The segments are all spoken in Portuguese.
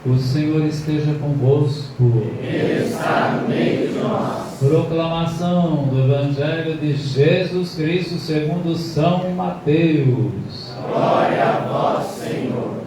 O Senhor esteja convosco. Ele está no meio de nós. Proclamação do Evangelho de Jesus Cristo segundo São Mateus. Glória a vós, Senhor.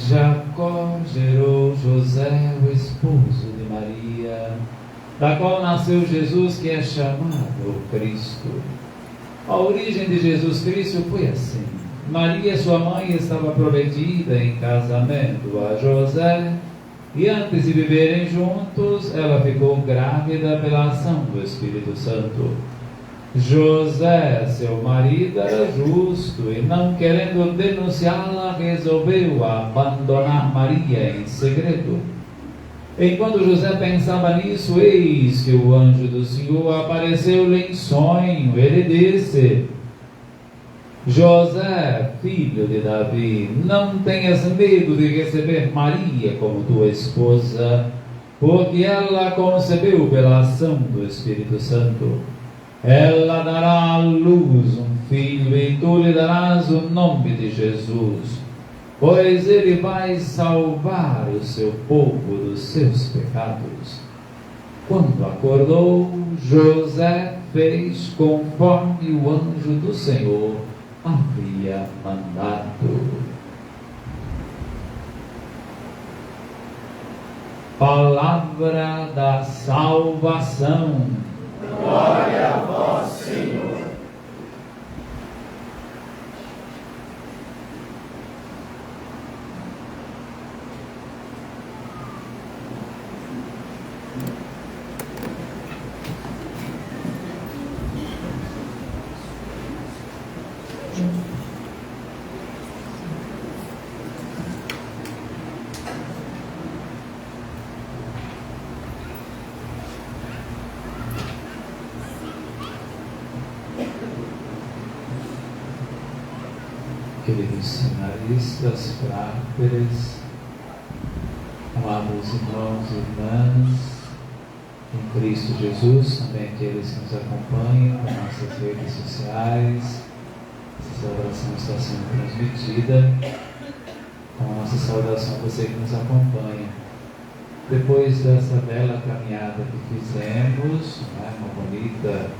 Jacó gerou José, o esposo de Maria, da qual nasceu Jesus, que é chamado o Cristo. A origem de Jesus Cristo foi assim. Maria, sua mãe, estava prometida em casamento a José, e antes de viverem juntos, ela ficou grávida pela ação do Espírito Santo. José, seu marido, era justo e, não querendo denunciá-la, resolveu abandonar Maria em segredo. Enquanto José pensava nisso, eis que o anjo do Senhor apareceu-lhe em sonho. Ele disse: José, filho de Davi, não tenhas medo de receber Maria como tua esposa, porque ela concebeu pela ação do Espírito Santo. Ela dará à luz um filho e tu lhe darás o nome de Jesus, pois ele vai salvar o seu povo dos seus pecados. Quando acordou, José fez conforme o anjo do Senhor havia mandado. Palavra da salvação. Glória a vós, Senhor. Queridos seminaristas, fráteres, amados irmãos e irmãs, em Cristo Jesus, também aqueles que nos acompanham nas nossas redes sociais. Essa oração está sendo transmitida. Então, a nossa saudação a você que nos acompanha. Depois dessa bela caminhada que fizemos, uma bonita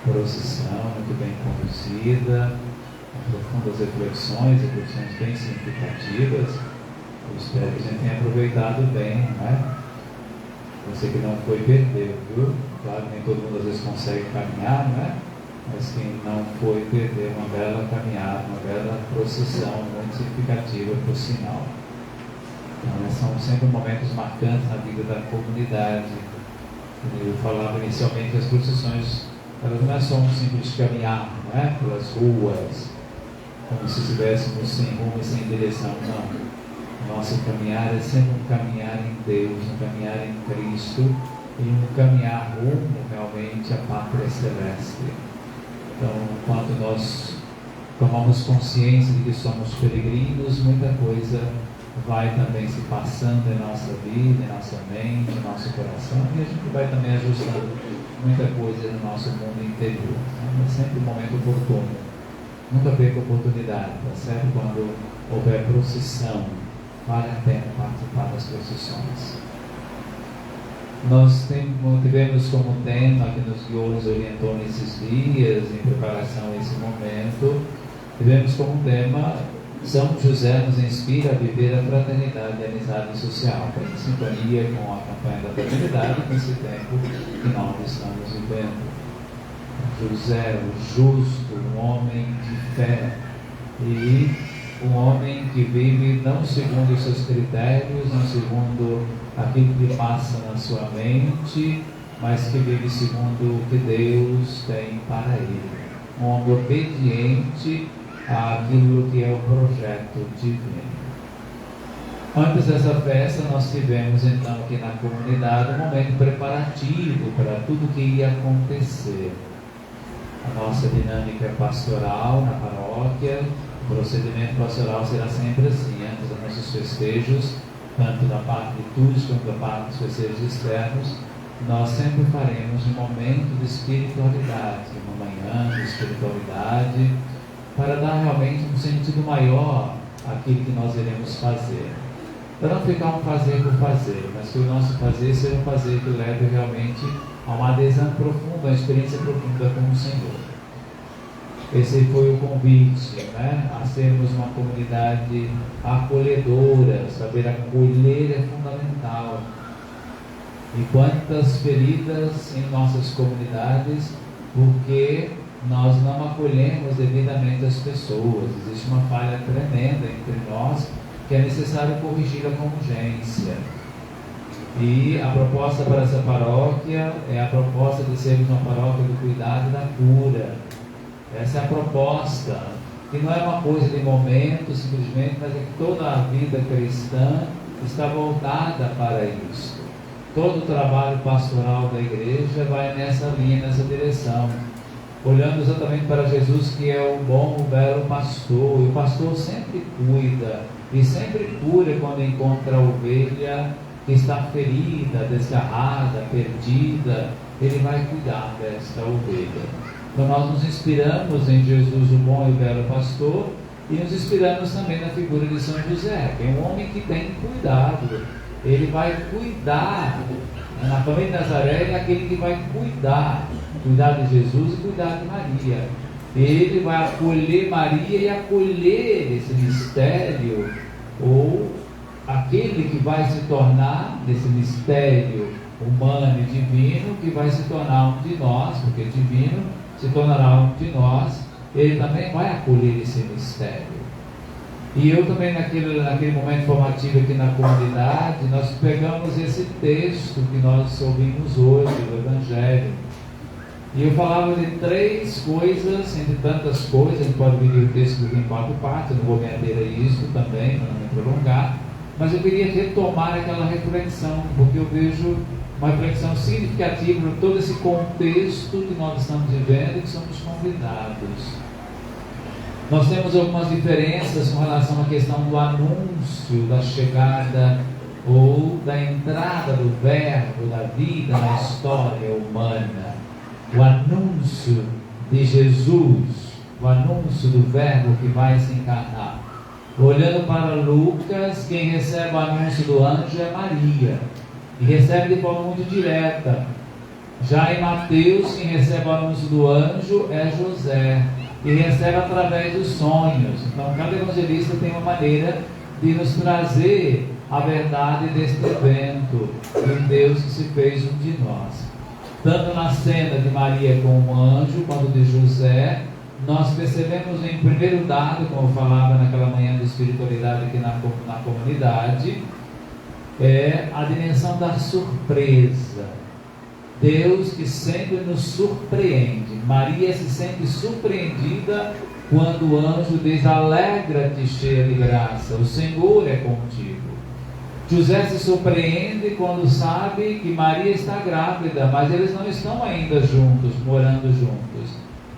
procissão, muito bem conduzida, profundas reflexões bem significativas. Eu espero que a gente tenha aproveitado bem, Você que não foi, perdeu, viu? Claro que nem todo mundo às vezes consegue caminhar, Mas quem não foi, perdeu uma bela caminhada, uma bela procissão, muito significativa, por sinal. Então, são sempre momentos marcantes na vida da comunidade. Eu falava inicialmente que as procissões, elas não é só um simples caminhar, pelas ruas, como se estivéssemos sem rumo e sem direção, não. Nosso caminhar é sempre um caminhar em Deus, um caminhar em Cristo e um caminhar rumo realmente à pátria celeste. Então, quando nós tomamos consciência de que somos peregrinos, muita coisa vai também se passando em nossa vida, em nossa mente, em nosso coração, e a gente vai também ajustando muita coisa no nosso mundo interior. É sempre um momento oportuno. Nunca perca a oportunidade, tá certo? Quando houver procissão, vale a pena participar das procissões. Nós tivemos como tema que nos guiou, nos orientou nesses dias, em preparação a esse momento, tivemos como tema: São José nos inspira a viver a fraternidade e a amizade social, em sintonia com a campanha da fraternidade nesse tempo que nós estamos vivendo. José, o justo, um homem de fé e um homem que vive não segundo os seus critérios, não segundo aquilo que passa na sua mente, mas que vive segundo o que Deus tem para ele. Um homem obediente àquilo que é o projeto divino. Antes dessa festa, nós tivemos então aqui na comunidade um momento preparativo para tudo que ia acontecer. A nossa dinâmica pastoral na paróquia, o procedimento pastoral será sempre assim, antes dos nossos festejos, tanto da parte litúrgica quanto da parte dos festejos externos, nós sempre faremos um momento de espiritualidade, uma manhã de espiritualidade, para dar realmente um sentido maior àquilo que nós iremos fazer. Para não ficar um fazer por fazer, mas que o nosso fazer seja um fazer que leve realmente a uma adesão profunda, uma experiência profunda com o Senhor. Esse foi o convite, a sermos uma comunidade acolhedora. Saber acolher é fundamental. E quantas feridas em nossas comunidades, porque nós não acolhemos devidamente as pessoas. Existe uma falha tremenda entre nós, que é necessário corrigir com urgência. E a proposta para essa paróquia é a proposta de sermos uma paróquia do cuidado e da cura. Essa é a proposta, que não é uma coisa de momento simplesmente, mas é que toda a vida cristã está voltada para isso. Todo o trabalho pastoral da igreja vai nessa linha, nessa direção, olhando exatamente para Jesus, que é o bom, o belo pastor. E o pastor sempre cuida e sempre cura quando encontra a ovelha que está ferida, desgarrada, perdida. Ele vai cuidar desta ovelha. Então nós nos inspiramos em Jesus, o bom e o belo pastor, e nos inspiramos também na figura de São José, que é um homem que tem cuidado. Ele vai cuidar, na família de Nazaré, ele é aquele que vai cuidar de Jesus e cuidar de Maria. Ele vai acolher Maria e acolher esse mistério, ou aquele que vai se tornar, desse mistério humano e divino, que vai se tornar um de nós, porque divino se tornará um de nós. Ele também vai acolher esse mistério. E eu também, naquele momento formativo aqui na comunidade, nós pegamos esse texto que nós ouvimos hoje, do Evangelho. E eu falava de 3 coisas, entre tantas coisas. A gente pode dividir o texto em 4 partes, eu não vou me ater a isso também, para não me prolongar. Mas eu queria retomar aquela reflexão, porque eu vejo uma reflexão significativa para todo esse contexto que nós estamos vivendo e que somos convidados. Nós temos algumas diferenças com relação à questão do anúncio da chegada ou da entrada do verbo da vida na história humana. O anúncio de Jesus, o anúncio do verbo que vai se encarnar. Olhando para Lucas, quem recebe o anúncio do anjo é Maria, e recebe de forma muito direta. Já em Mateus, quem recebe o anúncio do anjo é José, e recebe através dos sonhos. Então cada evangelista tem uma maneira de nos trazer a verdade deste evento, de Deus que se fez um de nós. Tanto na cena de Maria com o anjo, quanto de José, nós percebemos em primeiro dado, como eu falava naquela manhã de espiritualidade aqui na comunidade, é a dimensão da surpresa. Deus que sempre nos surpreende. Maria se sente surpreendida quando o anjo diz: alegra-te, cheia de graça, o Senhor é contigo. José se surpreende quando sabe que Maria está grávida, mas eles não estão ainda juntos, morando juntos.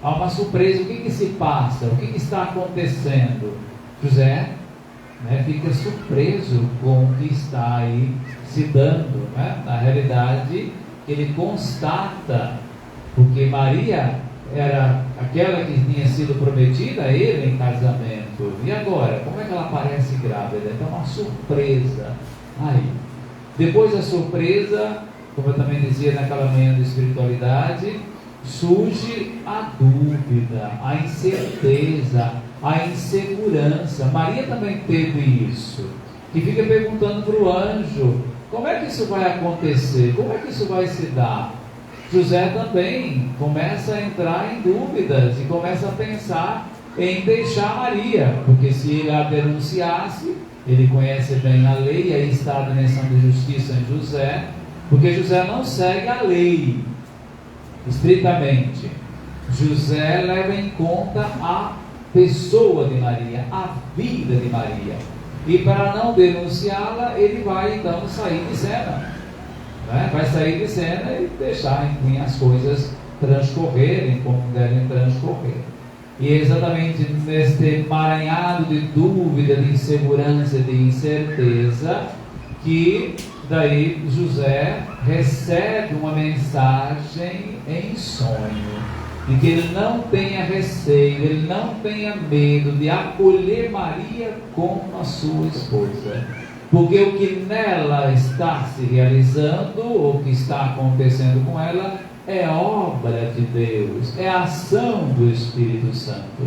Há uma surpresa. O que se passa? O que está acontecendo? José fica surpreso com o que está aí se dando. Na realidade, ele constata, porque Maria era aquela que tinha sido prometida a ele em casamento. E agora? Como é que ela aparece grávida? Então, uma surpresa aí. Depois da surpresa, como eu também dizia naquela manhã de espiritualidade, surge a dúvida, a incerteza, a insegurança. Maria também teve isso, e fica perguntando para o anjo: como é que isso vai acontecer? Como é que isso vai se dar? José também começa a entrar em dúvidas e começa a pensar em deixar Maria, porque se ele a denunciasse, ele conhece bem a lei, aí está a dimensão de justiça em José, porque José não segue a lei estritamente. José leva em conta a pessoa de Maria, a vida de Maria. E para não denunciá-la, ele vai então sair de cena, né? Vai sair de cena e deixar, enfim, as coisas transcorrerem como devem transcorrer. E é exatamente neste emaranhado de dúvida, de insegurança, de incerteza, que daí José recebe uma mensagem em sonho, e que ele não tenha receio, ele não tenha medo de acolher Maria como a sua esposa, porque o que nela está se realizando, ou que está acontecendo com ela, é obra de Deus, é ação do Espírito Santo.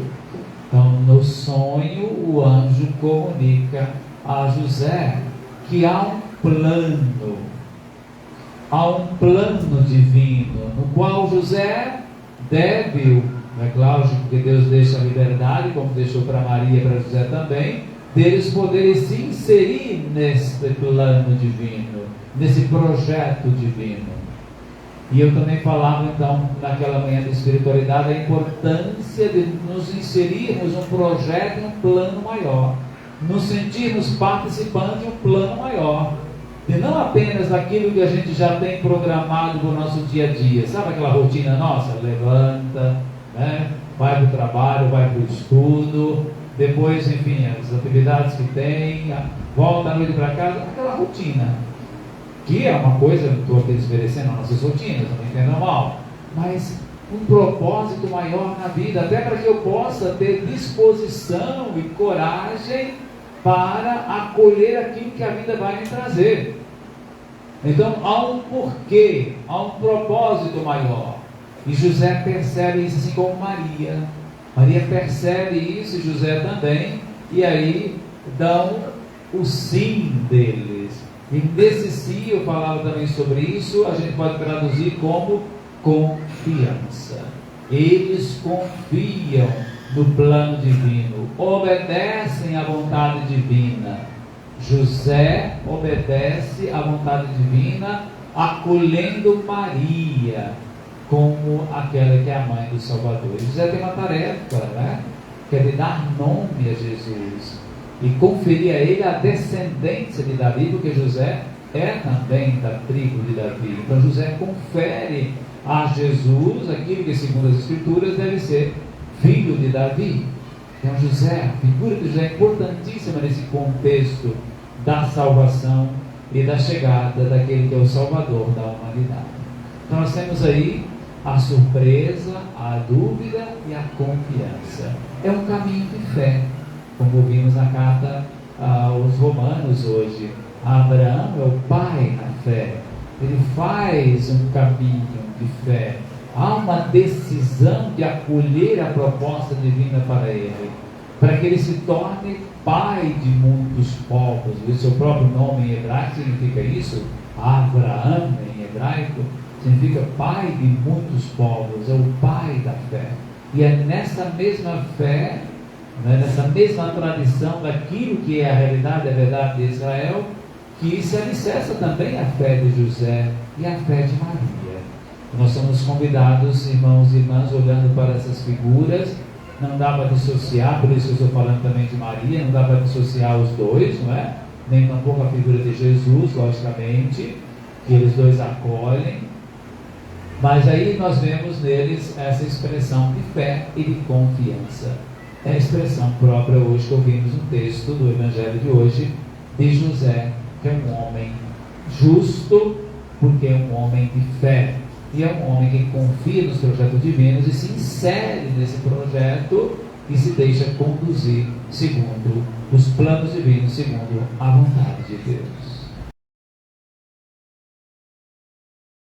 Então, no sonho, o anjo comunica a José que há um plano divino, no qual José deve, é claro, porque Deus deixa a liberdade, como deixou para Maria e para José também, deles poderem se inserir nesse plano divino, nesse projeto divino. E eu também falava então, naquela manhã de espiritualidade, a importância de nos inserirmos num projeto, em um plano maior, nos sentirmos participantes de um plano maior, e não apenas daquilo que a gente já tem programado para o nosso dia a dia. Sabe aquela rotina nossa? Levanta, né? Vai para o trabalho, vai para o estudo, depois, enfim, as atividades que tem, volta à noite para casa, aquela rotina, que é uma coisa, não estou aqui desmerecendo as nossas rotinas, não me entendam mal, mas um propósito maior na vida, até para que eu possa ter disposição e coragem para acolher aquilo que a vida vai me trazer. Então há um porquê, há um propósito maior, e José percebe isso, assim como Maria. Maria percebe isso, e José também, e aí dão o sim deles. E desse sim, eu falava também sobre isso, a gente pode traduzir como confiança. Eles confiam no plano divino, obedecem à vontade divina. José obedece à vontade divina, acolhendo Maria como aquela que é a mãe do Salvador. E José tem uma tarefa, né? Que é de dar nome a Jesus e conferir a ele a descendência de Davi, porque José é também da tribo de Davi. Então José confere a Jesus aquilo que, segundo as Escrituras, deve ser filho de Davi. Então José, a figura de José é importantíssima nesse contexto da salvação e da chegada daquele que é o Salvador da humanidade. Então nós temos aí a surpresa, a dúvida e a confiança. É um caminho de fé, como vimos na carta aos Romanos hoje. Abraão é o pai na fé, ele faz um caminho de fé. Há uma decisão de acolher a proposta divina para ele, para que ele se torne pai de muitos povos. O seu próprio nome em hebraico significa isso. Abraão em hebraico significa pai de muitos povos, é o pai da fé. E é nessa mesma fé, né, nessa mesma tradição daquilo que é a realidade, a verdade de Israel, que se alicerça também a fé de José e a fé de Maria. Nós somos convidados, irmãos e irmãs, olhando para essas figuras. Não dá para dissociar, por isso eu estou falando também de Maria, não dá para dissociar os dois, não é? Nem tampouco a figura de Jesus, logicamente, que eles dois acolhem. Mas aí nós vemos neles essa expressão de fé e de confiança. É a expressão própria hoje que ouvimos no texto do Evangelho de hoje, de José, que é um homem justo, porque é um homem de fé. E é um homem que confia nos projetos divinos e se insere nesse projeto e se deixa conduzir segundo os planos divinos, segundo a vontade de Deus.